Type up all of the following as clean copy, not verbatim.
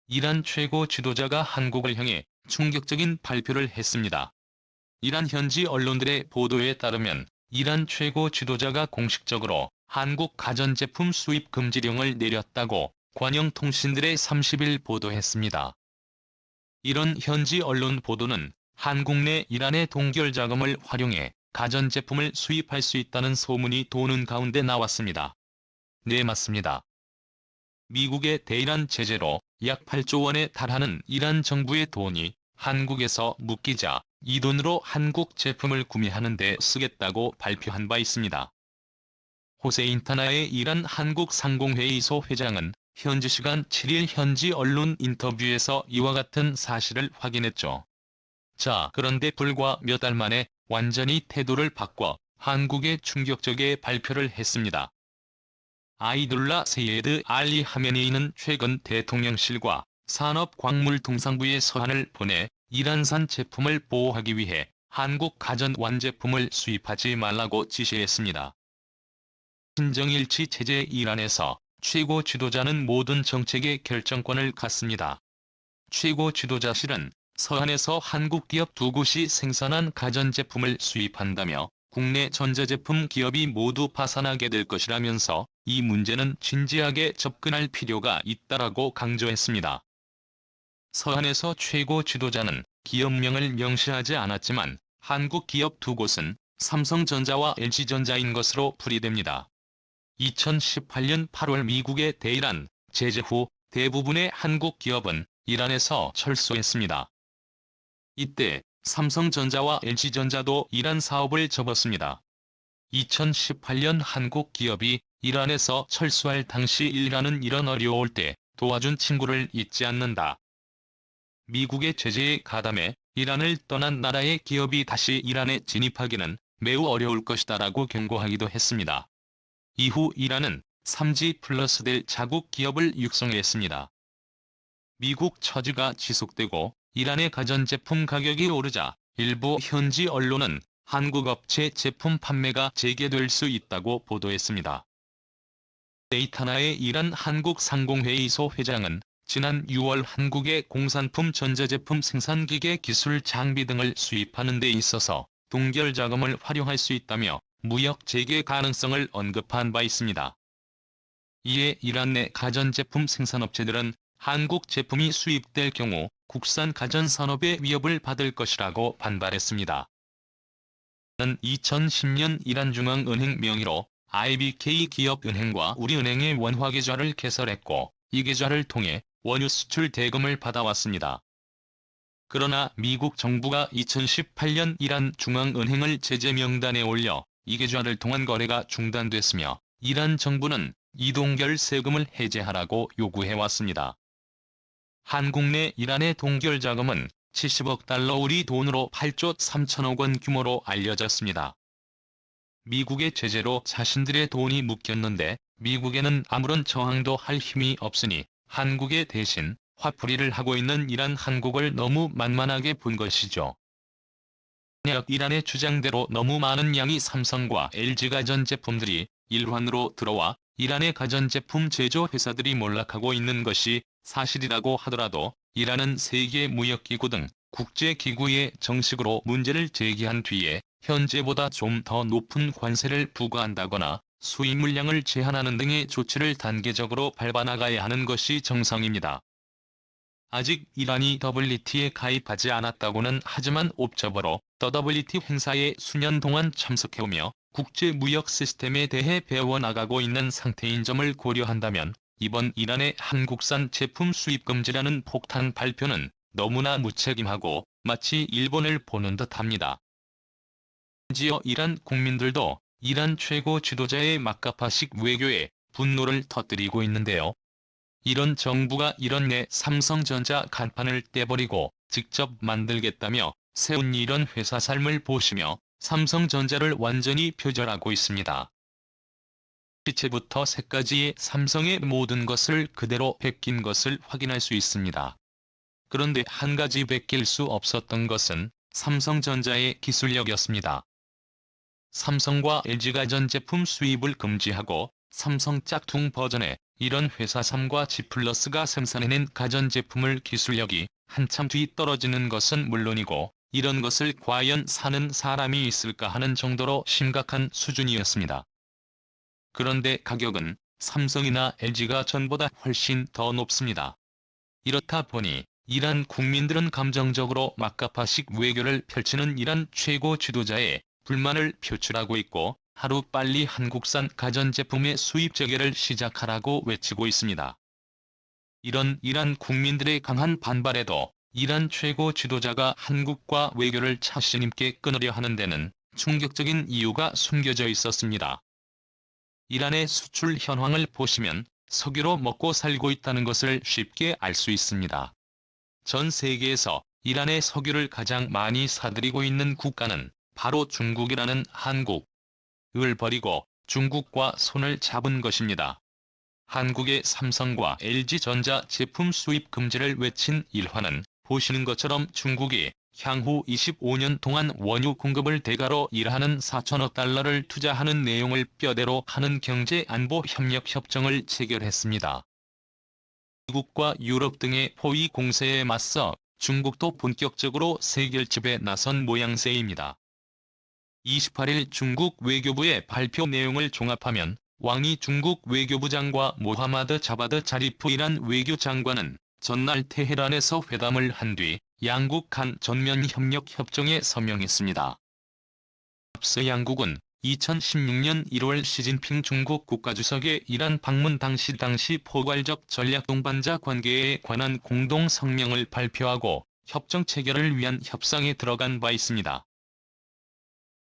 이란 최고 지도자가 한국을 향해 충격적인 발표를 했습니다. 이란 현지 언론들의 보도에 따르면 이란 최고 지도자가 공식적으로 한국 가전제품 수입 금지령을 내렸다고 관영통신들의 30일 보도했습니다. 이런 현지 언론 보도는 한국 내 이란의 동결 자금을 활용해 가전제품을 수입할 수 있다는 소문이 도는 가운데 나왔습니다. 네, 맞습니다. 미국의 대이란 제재로 약 8조 원에 달하는 이란 정부의 돈이 한국에서 묶이자 이 돈으로 한국 제품을 구매하는 데 쓰겠다고 발표한 바 있습니다. 호세인 타나의 이란 한국상공회의소 회장은 현지 시간 7일 현지 언론 인터뷰에서 이와 같은 사실을 확인했죠. 자, 그런데 불과 몇 달 만에 완전히 태도를 바꿔 한국에 충격적인 발표를 했습니다. 아이둘라 세예드 알리 하메네이는 최근 대통령실과 산업광물통상부에 서한을 보내 이란산 제품을 보호하기 위해 한국 가전 완제품을 수입하지 말라고 지시했습니다. 신정일치 체제 이란에서 최고 지도자는 모든 정책의 결정권을 갖습니다. 최고 지도자실은 서한에서 한국 기업 두 곳이 생산한 가전제품을 수입한다며 국내 전자제품 기업이 모두 파산하게 될 것이라면서 이 문제는 진지하게 접근할 필요가 있다라고 강조했습니다. 서한에서 최고 지도자는 기업명을 명시하지 않았지만 한국 기업 두 곳은 삼성전자와 LG전자인 것으로 풀이됩니다. 2018년 8월 미국의 대이란 제재 후 대부분의 한국 기업은 이란에서 철수했습니다. 이때 삼성전자와 LG전자도 이란 사업을 접었습니다. 2018년 한국 기업이 이란에서 철수할 당시 이란은 이런 어려울 때 도와준 친구를 잊지 않는다. 미국의 제재에 가담해 이란을 떠난 나라의 기업이 다시 이란에 진입하기는 매우 어려울 것이다라고 경고하기도 했습니다. 이후 이란은 3G 플러스 될 자국 기업을 육성했습니다. 미국 처지가 지속되고 이란의 가전제품 가격이 오르자 일부 현지 언론은 한국 업체 제품 판매가 재개될 수 있다고 보도했습니다. 데이타나의 이란 한국상공회의소 회장은 지난 6월 한국의 공산품 전자제품 생산기계 기술 장비 등을 수입하는 데 있어서 동결 자금을 활용할 수 있다며 무역 재개 가능성을 언급한 바 있습니다. 이에 이란 내 가전제품 생산업체들은 한국 제품이 수입될 경우 국산 가전산업의 위협을 받을 것이라고 반발했습니다. 는 2010년 이란 중앙은행 명의로 IBK 기업은행과 우리은행의 원화계좌를 개설했고 이 계좌를 통해 원유 수출 대금을 받아왔습니다. 그러나 미국 정부가 2018년 이란 중앙은행을 제재 명단에 올려 이 계좌를 통한 거래가 중단됐으며 이란 정부는 이동결 세금을 해제하라고 요구해왔습니다. 한국 내 이란의 동결 자금은 70억 달러 우리 돈으로 8조 3천억 원 규모로 알려졌습니다. 미국의 제재로 자신들의 돈이 묶였는데 미국에는 아무런 저항도 할 힘이 없으니 한국에 대신 화풀이를 하고 있는 이란 한국을 너무 만만하게 본 것이죠. 만약 이란의 주장대로 너무 많은 양의 삼성과 LG 가전제품들이 일환으로 들어와 이란의 가전제품 제조 회사들이 몰락하고 있는 것이 사실이라고 하더라도 이란은 세계무역기구 등 국제기구에 정식으로 문제를 제기한 뒤에 현재보다 좀 더 높은 관세를 부과한다거나 수입 물량을 제한하는 등의 조치를 단계적으로 밟아나가야 하는 것이 정상입니다. 아직 이란이 WTO에 가입하지 않았다고는 하지만 옵저버로 WTO 행사에 수년 동안 참석해오며 국제무역 시스템에 대해 배워나가고 있는 상태인 점을 고려한다면 이번 이란의 한국산 제품 수입 금지라는 폭탄 발표는 너무나 무책임하고 마치 일본을 보는 듯합니다. 심지어 이란 국민들도 이란 최고 지도자의 막가파식 외교에 분노를 터뜨리고 있는데요. 이런 정부가 이런 내 삼성전자 간판을 떼버리고 직접 만들겠다며 세운 이런 회사 삶을 보시며 삼성전자를 완전히 표절하고 있습니다. 시체부터 새까지의 삼성의 모든 것을 그대로 베낀 것을 확인할 수 있습니다. 그런데 한 가지 베낄 수 없었던 것은 삼성전자의 기술력이었습니다. 삼성과 LG가 전 제품 수입을 금지하고 삼성 짝퉁 버전의 이런 회사 3과 G플러스가 생산해낸 가전제품을 기술력이 한참 뒤떨어지는 것은 물론이고 이런 것을 과연 사는 사람이 있을까 하는 정도로 심각한 수준이었습니다. 그런데 가격은 삼성이나 LG가 전보다 훨씬 더 높습니다. 이렇다 보니 이란 국민들은 감정적으로 막가파식 외교를 펼치는 이란 최고 지도자의 불만을 표출하고 있고 하루빨리 한국산 가전제품의 수입 재개를 시작하라고 외치고 있습니다. 이런 이란 국민들의 강한 반발에도 이란 최고 지도자가 한국과 외교를 자신 있게 끊으려 하는 데는 충격적인 이유가 숨겨져 있었습니다. 이란의 수출 현황을 보시면 석유로 먹고 살고 있다는 것을 쉽게 알 수 있습니다. 전 세계에서 이란의 석유를 가장 많이 사들이고 있는 국가는 바로 중국이라는 한국을 버리고 중국과 손을 잡은 것입니다. 한국의 삼성과 LG전자 제품 수입 금지를 외친 일화는 보시는 것처럼 중국이 향후 25년 동안 원유 공급을 대가로 일하는 4천억 달러를 투자하는 내용을 뼈대로 하는 경제안보협력협정을 체결했습니다. 미국과 유럽 등의 포위 공세에 맞서 중국도 본격적으로 세결집에 나선 모양새입니다. 28일 중국 외교부의 발표 내용을 종합하면 왕이 중국 외교부장과 모하마드 자바드 자리프 이란 외교장관은 전날 테헤란에서 회담을 한 뒤 양국 간 전면협력협정에 서명했습니다. 앞서 양국은 2016년 1월 시진핑 중국 국가주석의 이란 방문 당시 포괄적 전략 동반자 관계에 관한 공동 성명을 발표하고 협정 체결을 위한 협상에 들어간 바 있습니다.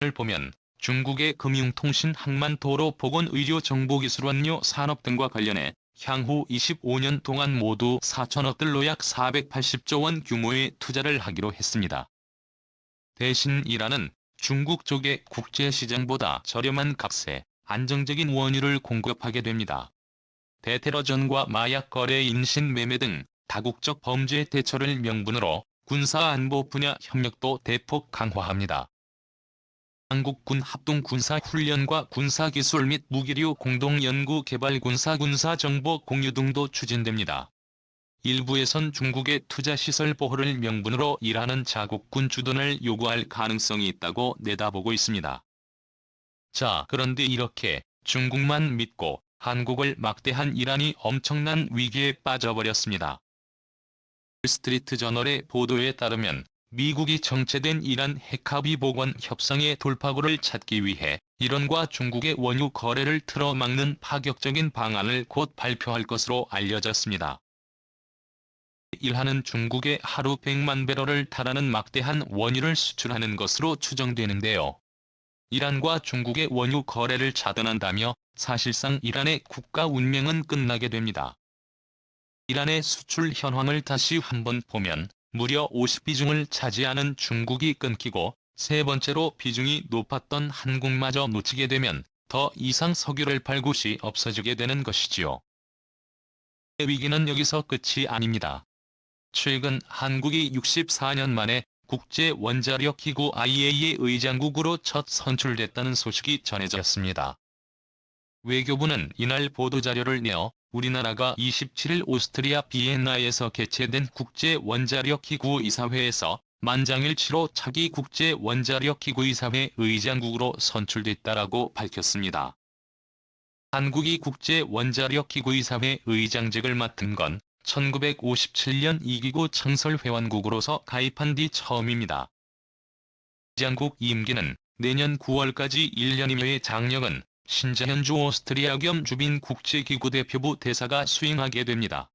을 보면 중국의 금융통신 항만 도로 보건 의료 정보기술 원료 산업 등과 관련해 향후 25년 동안 모두 4천억 달러 약 480조 원 규모의 투자를 하기로 했습니다. 대신 이란은 중국 쪽의 국제시장보다 저렴한 값에 안정적인 원유를 공급하게 됩니다. 대테러전과 마약 거래 인신매매 등 다국적 범죄 대처를 명분으로 군사안보 분야 협력도 대폭 강화합니다. 한국군 합동군사훈련과 군사기술 및 무기류 공동연구개발 군사정보 공유 등도 추진됩니다. 일부에선 중국의 투자시설 보호를 명분으로 일하는 자국군 주둔을 요구할 가능성이 있다고 내다보고 있습니다. 자, 그런데 이렇게 중국만 믿고 한국을 막대한 이란이 엄청난 위기에 빠져버렸습니다. 월스트리트 저널의 보도에 따르면 미국이 정체된 이란 핵합의 복원 협상의 돌파구를 찾기 위해 이란과 중국의 원유 거래를 틀어막는 파격적인 방안을 곧 발표할 것으로 알려졌습니다. 일하는 중국에 하루 100만 배럴을 달하는 막대한 원유를 수출하는 것으로 추정되는데요. 이란과 중국의 원유 거래를 차단한다며 사실상 이란의 국가 운명은 끝나게 됩니다. 이란의 수출 현황을 다시 한번 보면 무려 50비중을 차지하는 중국이 끊기고 세 번째로 비중이 높았던 한국마저 놓치게 되면 더 이상 석유를 팔 곳이 없어지게 되는 것이지요. 위기는 여기서 끝이 아닙니다. 최근 한국이 64년 만에 국제원자력기구 IAEA 의장국으로 첫 선출됐다는 소식이 전해졌습니다. 외교부는 이날 보도자료를 내어 우리나라가 27일 오스트리아 비엔나에서 개최된 국제원자력기구 이사회에서 만장일치로 차기 국제원자력기구 이사회 의장국으로 선출됐다라고 밝혔습니다. 한국이 국제원자력기구 이사회 의장직을 맡은 건 1957년 이기구 창설회원국으로서 가입한 뒤 처음입니다. 의장국 임기는 내년 9월까지 1년이며의 장력은 신재현 오스트리아 겸 주빈 국제기구 대표부 대사가 수행하게 됩니다.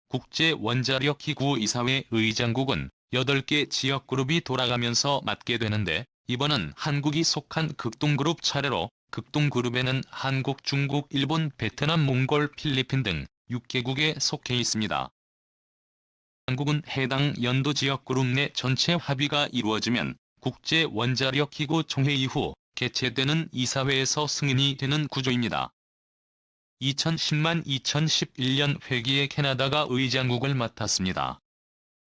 국제원자력기구 이사회 의장국은 8개 지역그룹이 돌아가면서 맡게 되는데 이번은 한국이 속한 극동그룹 차례로 극동그룹에는 한국, 중국, 일본, 베트남, 몽골, 필리핀 등 6개국에 속해 있습니다. 한국은 해당 연도 지역그룹 내 전체 합의가 이루어지면 국제원자력기구 총회 이후 개최되는 이사회에서 승인이 되는 구조입니다. 2011년 회기에 캐나다가 의장국을 맡았습니다.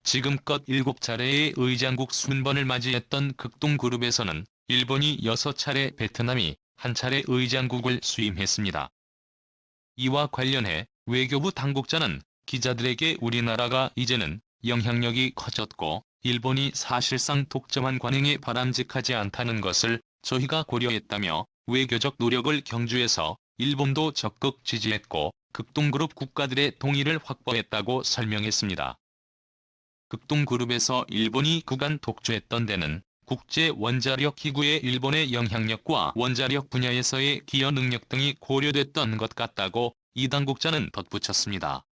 지금껏 7차례의 의장국 순번을 맞이했던 극동그룹에서는 일본이 6차례, 베트남이 1차례 의장국을 수임했습니다. 이와 관련해 외교부 당국자는 기자들에게 우리나라가 이제는 영향력이 커졌고 일본이 사실상 독점한 관행에 바람직하지 않다는 것을 저희가 고려했다며 외교적 노력을 경주해서 일본도 적극 지지했고 극동그룹 국가들의 동의를 확보했다고 설명했습니다. 극동그룹에서 일본이 그간 독주했던 데는 국제원자력기구의 일본의 영향력과 원자력 분야에서의 기여 능력 등이 고려됐던 것 같다고 이 당국자는 덧붙였습니다.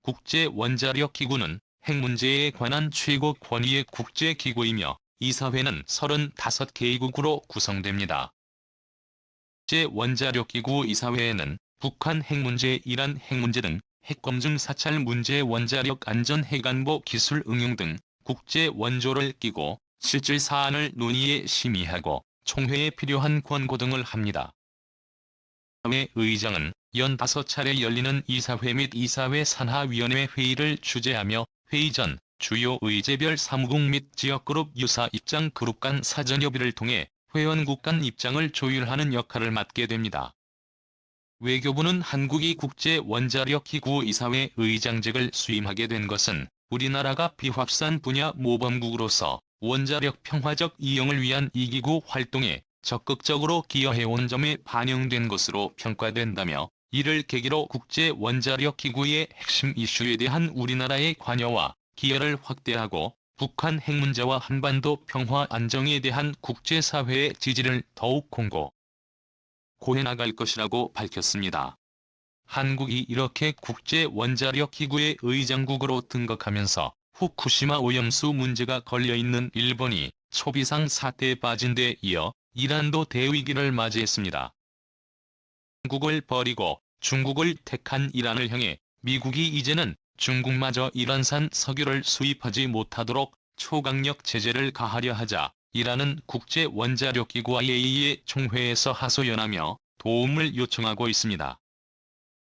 국제원자력기구는 핵 문제에 관한 최고 권위의 국제기구이며 이사회는 35개국으로 구성됩니다. 국제원자력기구 이사회에는 북한 핵 문제, 이란 핵 문제 등 핵검증 사찰 문제, 원자력 안전, 핵안보 기술 응용 등 국제 원조를 끼고 실질 사안을 논의에 심의하고 총회에 필요한 권고 등을 합니다. 이사회 의장은 연 5차례 열리는 이사회 및 이사회 산하위원회 회의를 주재하며 회의 전 주요 의제별 사무국 및 지역그룹 유사 입장 그룹 간 사전협의를 통해 회원국 간 입장을 조율하는 역할을 맡게 됩니다. 외교부는 한국이 국제원자력기구 이사회 의장직을 수임하게 된 것은 우리나라가 비확산 분야 모범국으로서 원자력 평화적 이용을 위한 이 기구 활동에 적극적으로 기여해온 점에 반영된 것으로 평가된다며 이를 계기로 국제원자력기구의 핵심 이슈에 대한 우리나라의 관여와 기여를 확대하고 북한 핵 문제와 한반도 평화 안정에 대한 국제사회의 지지를 더욱 공고해 나갈 것이라고 밝혔습니다. 한국이 이렇게 국제원자력기구의 의장국으로 등극하면서 후쿠시마 오염수 문제가 걸려있는 일본이 초비상 사태에 빠진 데 이어 이란도 대위기를 맞이했습니다. 한국을 버리고 중국을 택한 이란을 향해 미국이 이제는 중국마저 이란산 석유를 수입하지 못하도록 초강력 제재를 가하려 하자 이란은 국제원자력기구 IAEA 총회에서 하소연하며 도움을 요청하고 있습니다.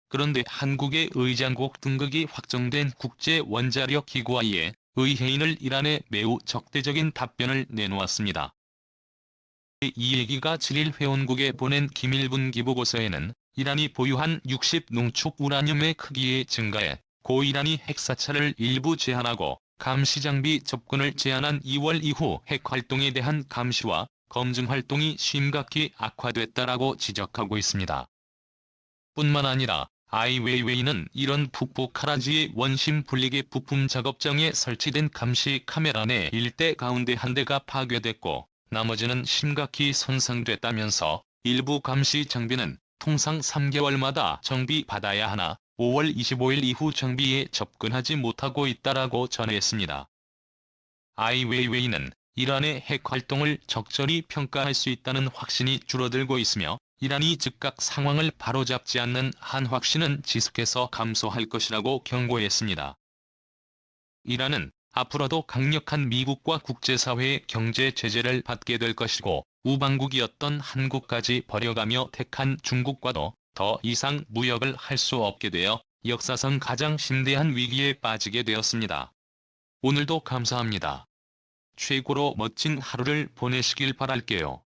그런데 한국의 의장국 등극이 확정된 국제원자력기구 IAEA 의회인을 이란에 매우 적대적인 답변을 내놓았습니다. 이 얘기가 7일 회원국에 보낸 기밀분 기보고서에는 이란이 보유한 60 농축 우라늄의 크기의 증가에 고 이란이 핵사찰을 일부 제한하고 감시장비 접근을 제한한 2월 이후 핵활동에 대한 감시와 검증 활동이 심각히 악화됐다라고 지적하고 있습니다. 뿐만 아니라 아이웨이웨이는 이런 북부 카라지의 원심 분리기 부품 작업장에 설치된 감시 카메라 내 일대 가운데 한 대가 파괴됐고 나머지는 심각히 손상됐다면서 일부 감시 장비는 통상 3개월마다 정비받아야 하나 5월 25일 이후 정비에 접근하지 못하고 있다라고 전했습니다. 아이웨이웨이는 이란의 핵활동을 적절히 평가할 수 있다는 확신이 줄어들고 있으며 이란이 즉각 상황을 바로잡지 않는 한 확신은 지속해서 감소할 것이라고 경고했습니다. 이란은 앞으로도 강력한 미국과 국제사회의 경제 제재를 받게 될 것이고 우방국이었던 한국까지 버려가며 택한 중국과도 더 이상 무역을 할 수 없게 되어 역사상 가장 심대한 위기에 빠지게 되었습니다. 오늘도 감사합니다. 최고로 멋진 하루를 보내시길 바랄게요.